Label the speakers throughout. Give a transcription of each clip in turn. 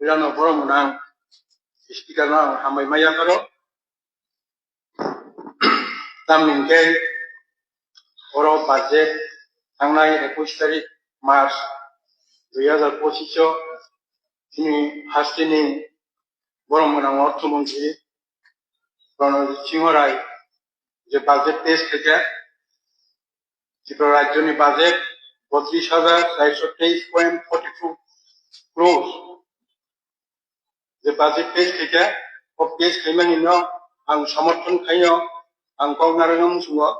Speaker 1: Pirano Boro Munang, Speaker Nang Hamai Mayakaro, Tamingay, Oro Budget, Tangnai Equistary, Mars, the other position, Tini Hastini, Boro Munang Ortumunji, Rono Chingorai, the budget test again, Chikorajuni budget, 32,623.42 crores. The budget test again, of this payment in no, and Samoton Kayo, and Kongaranum Suwa,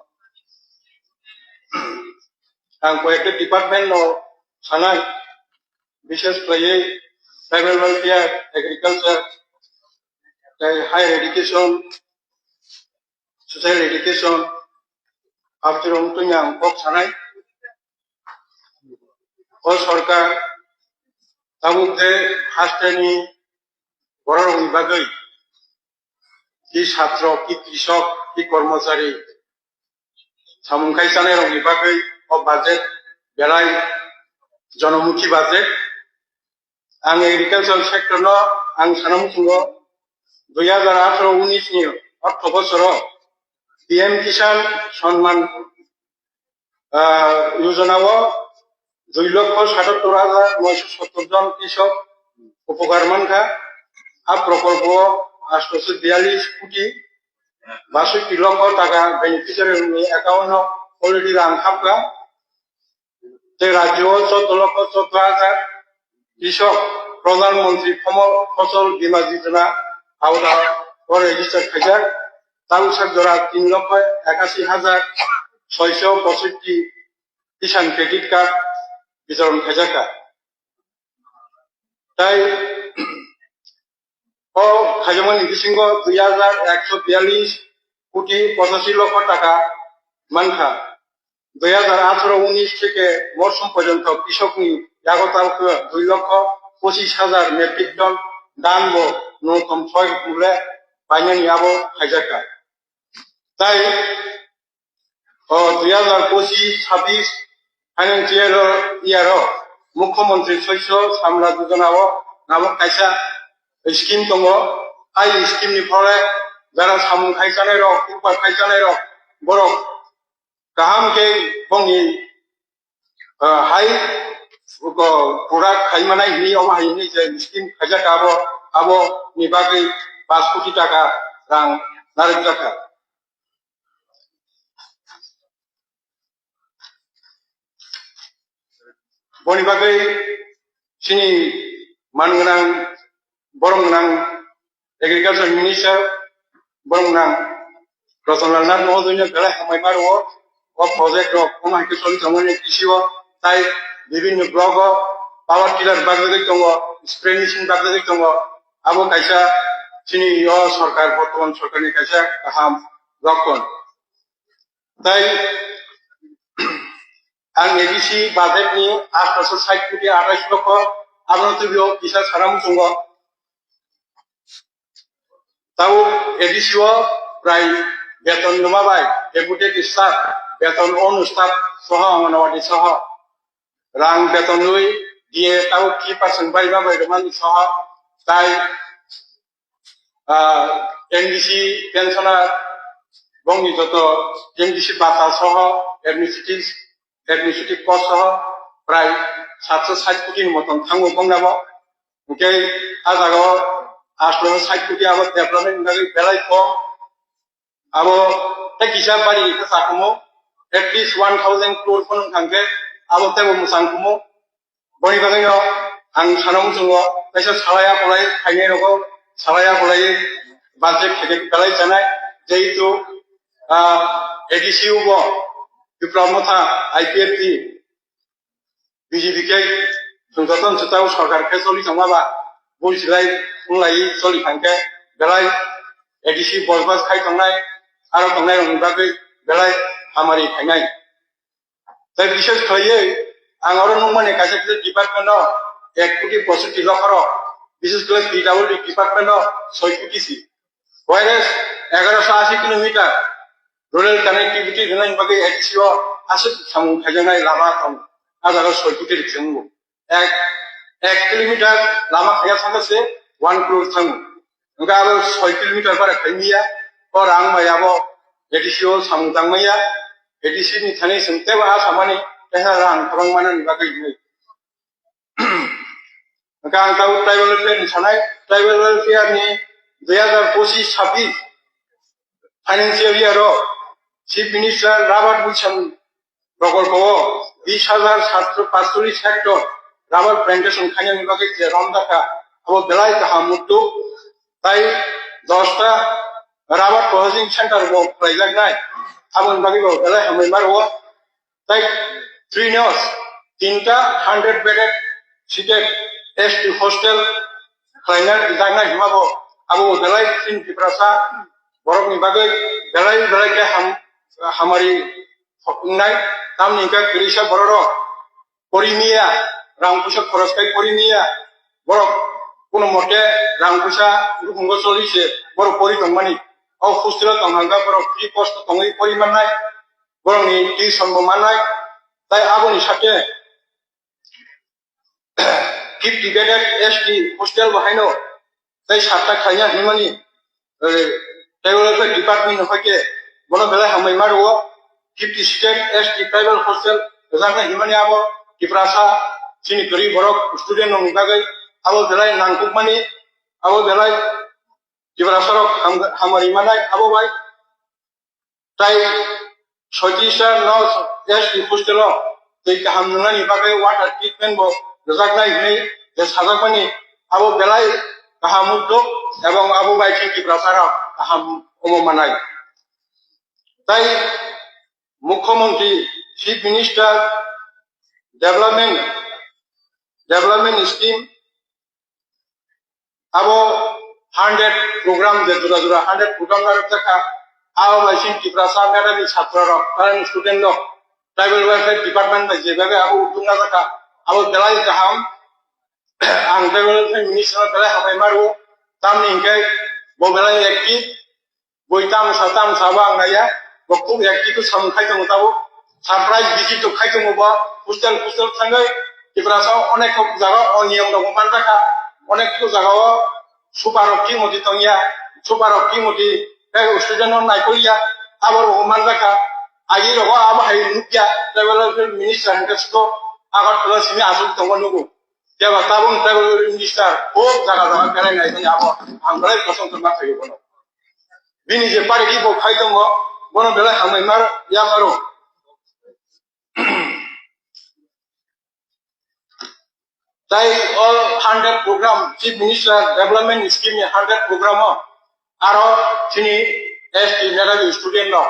Speaker 1: and Quake Department of Sanai, Business Play, Tribal Welfare, Agriculture, Higher Education, Social Education, after Tunyang Kok Sanai, all Sorka, Tamude, Hastani, Borong Bagay, his Hatro, Kishok, Kikormosari, Samunkai Sanero, Bagay, of budget, Belai, Jonomuki budget, and agricultural sector no, and Sanamutungo, Doyazar 19 October Soro, PM Kisan, Sonman Yuzonawa, 2,77,970 জন কৃষক উপকারমান খা আর প্রকল্প 842 কোটি 62 লক্ষ টাকা beneficiary account already রাং হাবকা যে রাজ্য 14,14,000 কৃষক প্রধানমন্ত্রী ফসল বীমা যোজনা আওতা রেজিস্টার খাইজাক তালুসাক জোড়া 3,81,665 কিষাণ ক্রেডিট কার্ড বিতরণ খাইজাকা তাই ও খাইজমানি বিসিঙ্গ 2,142 কোটি 85 লক্ষ টাকা মানখা 2018-19 থেকে মরশুম পর্যন্ত কৃষকনি জাগতালক 2,25,000 মেট্রিক টন দানব ন্যূনতম 6 মূল্যে বাইনানি আবো খাইজাকা তাই 2025-26 ফাইন্যান্সিয়াল ইয়ার মুখ্যমন্ত্রী শস্য সামলা যোজনাও নামক কাইসা স্কিম দङ আই স্কিমনি ফলে যারা সামুং খাইজানাय rok উপar খাইজাनाय rok borok kaham ke bongni hai product khaimanai ni oma haini je skim khajaka abo ni bagai 5 কোটি টাকা rang narijaka boni bagai sini manunang borongnang agriculture minister borongnang Rosonal Nat Mohodonya Gala Hamai Maro o project rok oma ke soli thamone kisiwo tai bibinno blog power tiller bagdai tongo spray machine bagdai tongo abo kaisa sini yo sarkar bortoman sarkarni kaisa kaham lokon tai ang ADC budget ni 860 কোটি 28 লক্ষ আবনতবিও কিসা serum tongo তাও ADC ও প্রায় বেতন নমাবাই deputed staff বেতন অনুষ্টাফ সহ অঙ্গনওয়াড়ি সহ রাং বেতন নই দিয়ে তাও 3% বাইবা বাইরমান সহ তাই এনডিসি পেনশনার বঙ্গি যত এনডিসি বাতা সহ অ্যাডমিনিস্ট্রেটিভ কস্ট সহ প্রায় 760 কোটির মতন থাঙ্গো বংনাবো ওকে আজাগাও 860 কোটি আবার ডেভেলপমেন্ট লাগে বেলাই কম abo tak hisab bari ka sakumo at least 1,000 crore pun thangke abo tebo musang kumo boni bagai ang sanong sungo kaisa salaya polai khaine roko salaya polai budget থেকে বেলাই জানাই যেহেতু ADC উবো বিপ্লবমথা IPFT BJP কে সংগঠন সতাও সরকার কে চলি থামাবা বলছিলাই উনলাই চলি থাঙ্কে বেলাই ADC বলবাস খাই থাंनाय आरो थांनाय रंबागै बेलाय हामारि थांनाय তাই বিশেষ খাইয়ে आंरो नंमाने कासे डिपार्टमेंट 1 কোটি 65 লক্ষ বিশেষ করে PWD ডিপার্টমেন্ট 6 কোটি সি ওয়াইরেস 1180 কিলোমিটার রুরাল কানেক্টিভিটি রেলাইন বাগে এডিসিও আসে সামু খাইজানাय লাভা থাম আজারো 6 কোটি রিকসেমু এক 1 kilometer lama kaya sangase 1 crore thangu nga abo 6 kilometer para kaiya or ang mayabo edisio samudang maya edisi ni thani sumte ba samani teha rang thabang manan bagai ni nga ang tau tribal welfare ni sanai tribal welfare ni 2025-26 financial year Chief Minister Robert Wilson প্রকল্প 20,745 hectare rubber plantation খাইয়া বিভাগে যে রমদাকা আবার বেলায় তাহা মুক্ত তাই 10টা রাবার প্রসেসিং সেন্টার প্রাইজাক নাই আবার বিভাগে বেলায় হামাই মারো তাই 3 নিউজ 3টা 100 বেডেড সিটেড এসটি হোস্টেল খাইনার ইজাগনা হিমাবো আবার বেলায় 3 পিপ্রাসা বরক বিভাগে বেলায় কে হামারি নাই tamni ka krisa bororo porimiya rangkusa koroskai porimiya borok kono mote rangkusa rukungo solise borok pori tongmani au hostel tonghanga borok free cost tongai porimanai borok ni tuition bo manai tai aboni sate 50 bedded ST hostel bahaino tai 7টা খাইয়া Himani development department hoke bono bela hamai maro 50 seated ST tribal hostel jangna himani abo kiprasa sini kari borok student nong bagai abo belai nangkuk mani abo belai kiprasa rok hamari manai abo bai tai 36 no ST hostel tei kahamna ni bagai water treatment bo jangna himai je sajak mani abo belai kahamuddo ebong abo bai kiprasa rok kaham omo manai tai মুখ্যমন্ত্রী chief minister development scheme abo 100 program de jura 100 program ar taka abo machine kiprasa mera ni chhatra rok karan student rok tribal welfare department ba je babe abo utunga taka abo belai kaham ang tribal welfare minister belai hamai maru tamni ingkai bo belai ekti boitam satam sabang naya bokku yakti ko samkhai tong tabo surprise visit to khai tong ba hostel thangai kiprasa onek jaga oniyam dong mantaka onek ko jaga suparokti moti tongya suparokti moti kai student on nai koya abor mantaka agi ro aba hai nukya tribal minister hankasko agar tola simi asuk tong nugo jaba tabun tribal minister o jaga kare nai tong abo amrai kosong tong ma thayo bono bini je pare ki bo khai tong bono bela hamai mar ya maro tai all 100 program chief minister development scheme 100 program aro chini ST mera student no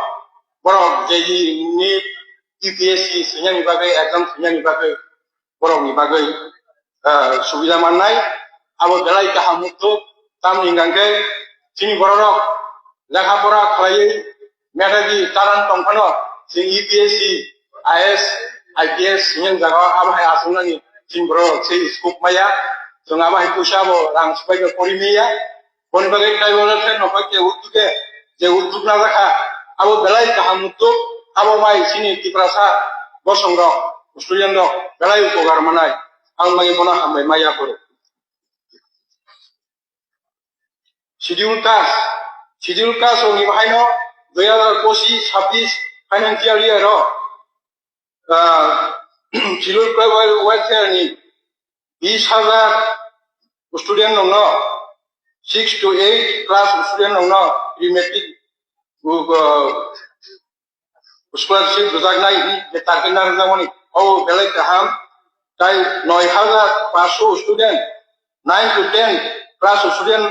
Speaker 1: bono JEE NEET UPSC senyani bagai exam senyani bagai bono ni bagai subida manai abo belai kahamukto tam ningangke chini bono lekha pora khlai মেধাবী তারান তংফানো যে ইপিএসসি is IPS Singh জায়গা আবহাই আসুনানি চিনব্র সেই scoop মায়া जों आबाहाय पुसाबो रां सबायबो परिमिया बनबागै tribal welfare नफाके उद्दुगे जे उद्दुग ना जाखा आबो बेलाय गाहामुत्तु आबो माय सिनि किप्रासा बसंग स्टुडेन्ट बेलाय उपकार मानाय आं माय बना हामबाय मायाफोर शिडिउल कास्ट नि बाहायनो 2025-26 financial year Chilul tribal welfare ni 20,000 student nongno 6 to 8 class student nongno pre-matric scholarship rojagnai ni je tarkina rojamoni o belai kaham tai 9,500 student 9 to 10 class student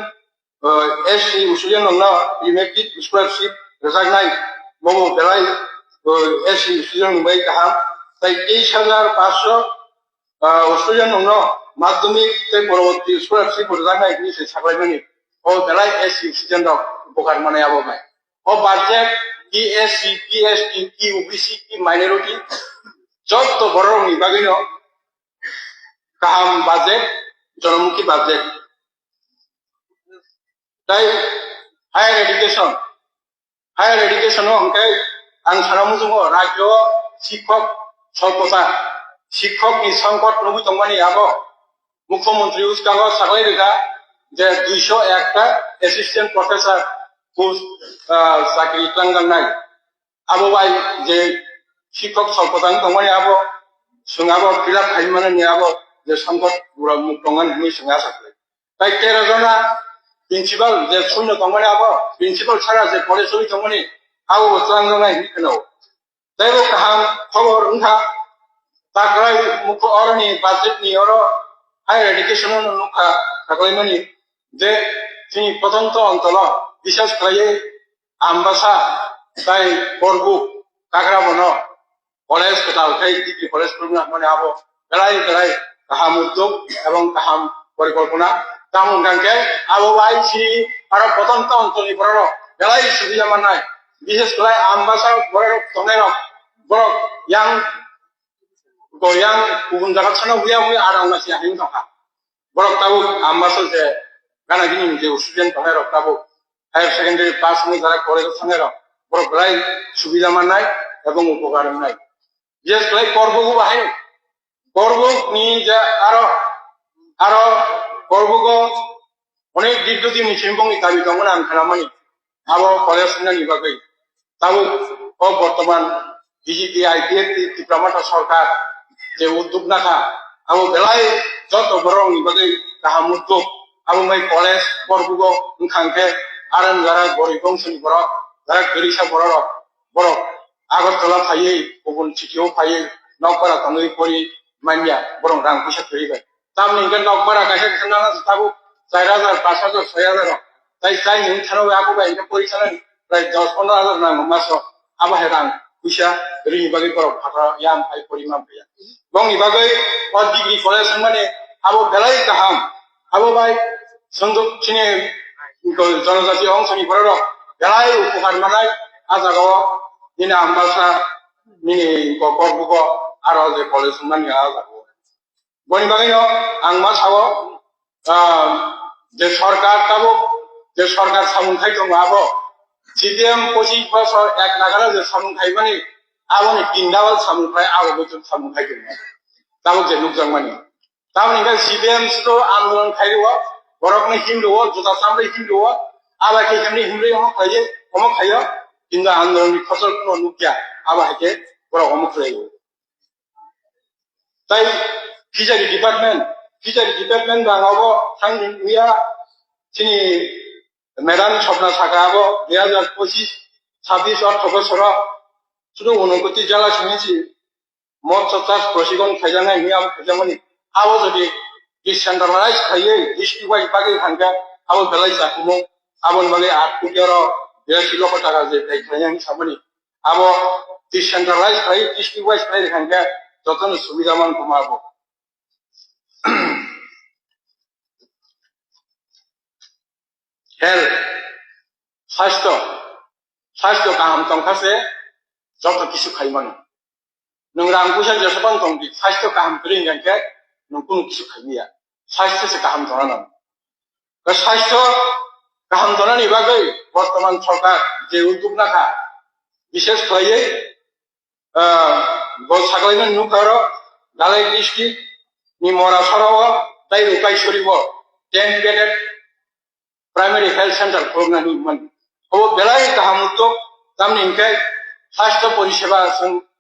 Speaker 1: SC student nongno pre-matric scholarship rojagnai momo belai SC student bai kaham tai 23,500 student nongno মাধ্যমিক তে পরবর্তী scholarship রোজানাই ni se saklaimani o belai SC student rok উপকার মানে abo mai o budget ESC PST OBC minority যত বড় নি bagino kaham budget জনমুখী budget তাই higher education angkai ang saramujongo rajyo শিক্ষক স্বল্পতা শিক্ষক ni সংকট নবি tongmani abo মুখ্যমন্ত্রী উস্কাঙ্গ সাকলাই রেখা যে 201টা অ্যাসিস্ট্যান্ট প্রফেসর পোস্ট চাকরি ইতলাঙ্গান নাই আবো ভাই যে শিক্ষক স্বল্পতাং দंगमोन আবো সোঙাবো ফিল আপ খাইমানে নিয়াবো যে সংকট মুখ দंगमोन হিনি সোঙা সাকলাই তাই 13 জনা প্রিন্সিপাল যে শূন্য দंगमोन আবো প্রিন্সিপাল ছাড়া যে কলেজ হই দंगमोन আবো তলাঙ্গানাই হিনো তাই ও কাহাম খবর উনহা তাকরাই মুখ অরনি বাজেট নি অর হায়ার এডুকেশন নুখা সাকলাইমানি যে তিনি প্রত্যন্ত অঞ্চল বিশেষ করে আমবাসা তাই বরগু কাকরাবন কলেজ কোথাও তাই ডিগ্রি কলেজ মানে আবো বেড়াই বেড়াই কাহাম উদ্যোগ এবং কাহাম পরিকল্পনা তেমন গানকে আবো ভাই সিনি আরো প্রত্যন্ত অঞ্চল বড় বেড়াই সুবিধা মানায় বিশেষ করে আমবাসা বড় তনের বড় young goyang kubun jagat sana huya huya arang nasi ahing tongka borok tabu ambaso je gana gini je student tongay rok tabu higher secondary pass ni jara college tongay rok borok rai subida manai ebong upokar nai yes lai korbo gu bahai korbo ni ja aro korbo go onek dikdoti ni chimbong ni tabi tongona am khalamani abo college na ni bagai tabu o bortoman BJPI diploma সরকার যে উদ্যোগ নাখা আবো বেলাই যত বড় নিবাদে কাহা উদ্যোগ আবো my college পড়বুগো খাংকে আরন যারা গরিব বংশনি বড় যারা গরিসা বড় বড় আগরতলা ফাইয়ে গুবুন সিটিও ফাইয়ে নকপাড়া তঙ্গই করি মাইয়া বড় রাং পয়সা তৈরি তামনি ইনকে নকপাড়া গাছে খানা তাবো 4000 5000 6000 তাই তাই নিন থানো আকো বাই ইনকে পরীক্ষা প্রায় 10-15,000 না মাস আবা হেরাং pisa dari bagai korok kata yang ay polimam ya. Bang ibagai or degree college mana abo belai kaham abo bai sondok sini janajati ong sini beroro belai upukar manai ajago ini ambasa ini kokor buko aro je college mana ya ajago. Bang ibagai no angmas abo je sarkar tabo je sarkar samuntai tong abo CDM 25 বছর এক নাগারা যে সামুং খাইবানি আবনি তিনদাওয়াল সামুং খাই আবো বছর সামুং খাইগেন তাও যে নুকজাং মানি তাও নিগা CDM তো আন্দোলন খাইরো বরকনি হিন্দু জুতা সামরে হিন্দু আবা কে কেমনি হিন্দু হম খাইयो কিন্তু আন্দোলননি ফসল কোনো নুকিয়া আবা হেকে বড় হম খাইयो তাই ফিশারি ডিপার্টমেন্ট বাঙাবো থাংনি উইয়া চিনি মেডাম স্বপ্ন সাকাবো 2025-26 অর্থ বছর শুধু 29 জেলা শুনেছি মৎ চাষ প্রশিক্ষণ খাইজানাই নিয়ম খাইজামানি আবো যদি ডিসেন্ট্রালাইজ খাইয়ে ডিস্ট্রিক্ট ওয়াইজ বাগে থাকা আবো বেলাই চাকুমো আবন বাগে 8 কোটি আর 82 লক্ষ টাকা যে খাইজানি সামনি আবো ডিসেন্ট্রালাইজ খাই ডিস্ট্রিক্ট ওয়াইজ খাই থাকা যতন সুবিধামান কমাবো হেলথ স্বাস্থ্য কাহাম তংখাসে যত কিছু খাইমানো নং রাং পয়সা যেসবান দंदि স্বাস্থ্য কাহাম করি গানকে নং কোনো কিছু খাইয়া স্বাস্থ্যসে কাহাম দনানো স্বাস্থ্য কাহাম দনানি বাগৈ বর্তমান সরকার যে উদ্যোগ নাখা বিশেষ করে সাকলাইমান নুকার দালাই ডিস্ট্রিক্ট নি মরাসরাও তাই রুকাইছড়িব 10 বেডেড प्राइमरी हेल्थ सेंटर खुलनानै मोन ও বেলাই গাহাম উদ্যোগ তামনি ইনকে স্বাস্থ্য পরিষেবা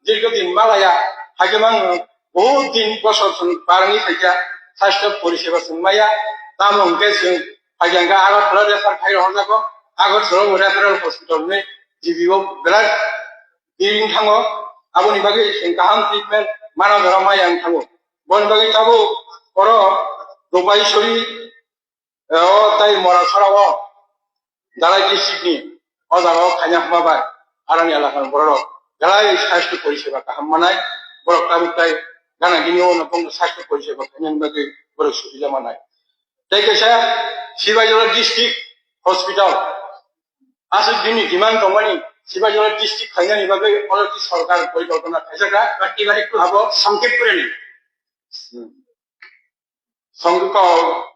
Speaker 1: দীর্ঘদিন মালায়া হাগেমাং বহুত দিন বছর বারনি থাকা স্বাস্থ্য পরিষেবা মাইয়া তাম ইনকে হাগেঙ্গা আগরতলা রেফার খাইর হজাগো আগরতলা রেফারেল হসপিটাল নে জিবিও বেলাই দিন থাঙো আবনি বাগে গাহাম ট্রিটমেন্ট মানা ধরা মাইয়া থাঙো বন বাগে তাবো বড় রূপাইছড়ি তাই মরাসরাও দালাই ডিস্ট্রিক্টনি অজাগাও খাইনা হামাবাই আরানি এলাকার বড় বেলাই স্বাস্থ্য পরিষেবা কাহাম মানায় বড় তাই গানা গিনিও নকম স্বাস্থ্য পরিষেবা খাইনানি বাগে বড় সুবিধা মানায় তাই কেসা শিবাজলা ডিস্ট্রিক্ট হসপিটাল আসল দিননি ডিমান্ড দंगमोन শিবাজলা ডিস্ট্রিক্ট খাইনানি বাগে অলরেডি সরকার পরিকল্পনা খাইজাকা এবার একটু ভাবো সংক্ষেপ করে নিন সংখ্যক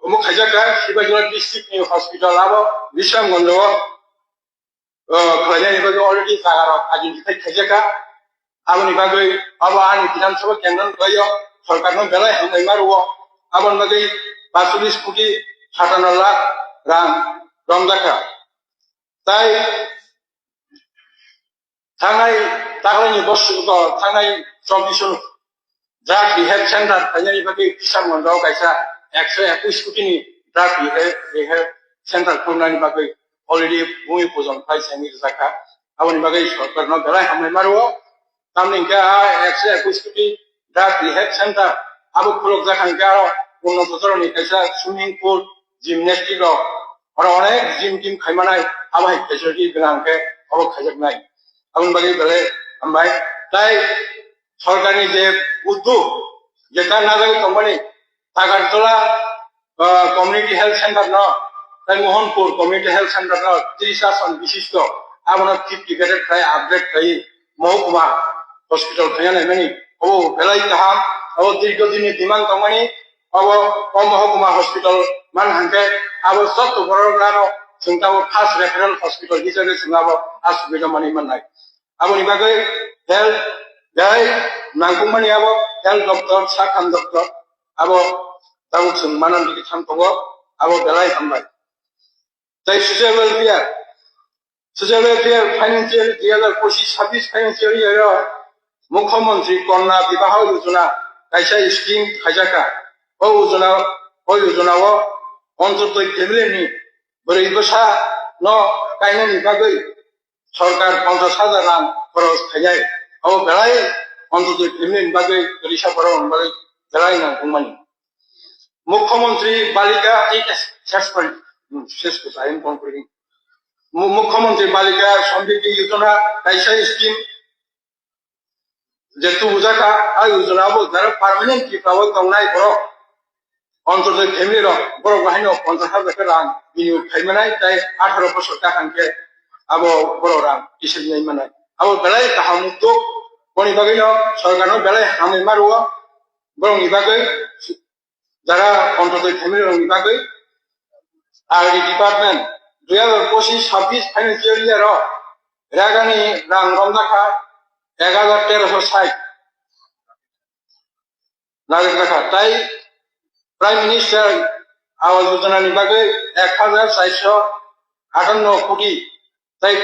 Speaker 1: অমুক খাইজাকা শিবাজলা ডিস্ট্রিক্ট হসপিটাল আবো বিশ্বমগঞ্জ খাইনানি বাগে অলরেডি জাগার আইডেন্টিফাই খাইজাকা আবনি বাগে আবো আনি বিধানসভা কেন্দ্র গয় সরকারনো বেলাই হামনাই মারো abon bagai 42 কোটি 57 লাখ রাং রমজাখা তাই थांनाय दाख्लैनि बोसोरखौ थांनाय 24 ड्राग रिहेब सेन्टार थानायनि बागै किसानगन्जआव गायसा 121 कोटिनि ड्राग रिहेब सेन्टार खुलिनायनि बागै अलरेडि भूमि पूजन खालामनायनि जाखा आबनि बागै सरकारनाव बेलाय हामनाय मारुआव तामनिंका 121 कोटि ड्राग रिहेब सेन्टार आबो खुलक जाखांका उन्नत धरननि खायसा सुइमिं पुल जिमनेस्टिक दं आरो अनेक जिम टिम खायमानाय आबाय फेसिलिटि गोनांखे अबो खायजोबनाय आबनि बागै बेलाय हामबाय ताई सरकारनि जे उद्योग जेटा नाजायो company Agartala community health centre न ताई मोहनपुर कम्युनिटी हेल्थ सेंटर न 30 आसन विशिष्ट आबना 50 गेटेड फ्राय अपग्रेड खाई महकुमा हॉस्पिटल खायानाय माने ओ बेलाय गाहाम ओ दीर्घदिननि डिमांड कंपनी अब महकुमा हॉस्पिटल मान हांके आबो सब बरनानो जोंताबो फार्स्ट रेफरेल हॉस्पिटल हिसाबै जोंनाबो आसुबिदा माने मोननाय आबनि बागै हेल्थ बेहाय नांगौमानि आबो हेल्थ डॉक्टर साखान डॉक्टर आबो दाउ जों मानान बिदि थांथगो आबो बेलाय हामबाय जाय सोशल वेलफेयर फाइनेंशियल 2025-26 फाइनेंशियल इयाराव मुख्यमंत्री कन्या विवाह योजना कैसा स्कीम खायजाखा ओ योजनाव अंतोदय फैमिलिनि बोरै बोसा न गायनायनि बागै सरकार 50,000 रां खरस खायनाय औ बेलाय अंतोदय फैमिलिनि बागै रिसाफोराव बागै बेलाय नांगौमानि मुख्यमंत्री बालिका मुख्यमंत्री बालिका समृद्धि योजना कैसा स्कीम जेतु बुजाका आ योजना बो जरा परमानेंट किपाव कंनाय बरो अंतोदय फैमिली रो बरो गाहायनो 50,000 रां बिनि खायमानाय ताय 18 बोसोर थाखांके आबो बरो रां इसोरनाय मानाय आबो बेलाय गाहामुक्तो बनि बागैनो सरकारनो बेलाय हामै मारुआ बरोनि बागै जरा अंतोदय फैमिली रो बागै आरडी डिपार्टमेंट 2025-26 फाइनेंशियल इयर रागानि रां रमजाखा 11,1360 नागिरनाखा ताई प्राइम मिनिस्टर आवास योजना नि बागै 1,458 कोटि ताई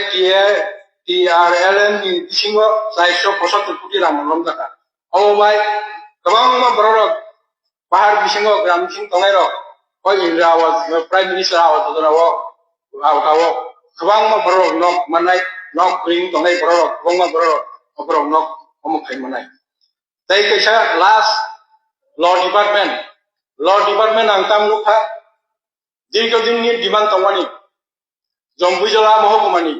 Speaker 1: TRLM नि बिसिङाव 475 कोटि रां रमजाखा अबाय गोबां बर'र बाहार बिसिङाव ग्राम बिसिं दंनाय र ओ इंदिरा आवास प्राइम मिनिस्टर आवास योजनाव आवताव गोबां बर'र नक माननाय नक रिं दंनाय बर'र गोबां बर'र नक हमखाय माननाय ताई कैसा लास्ट लॉ डिपार्टमेंट आं तामलुखा दीर्घदिननि डिमांड कंपनी जम्बुजला महकुमानि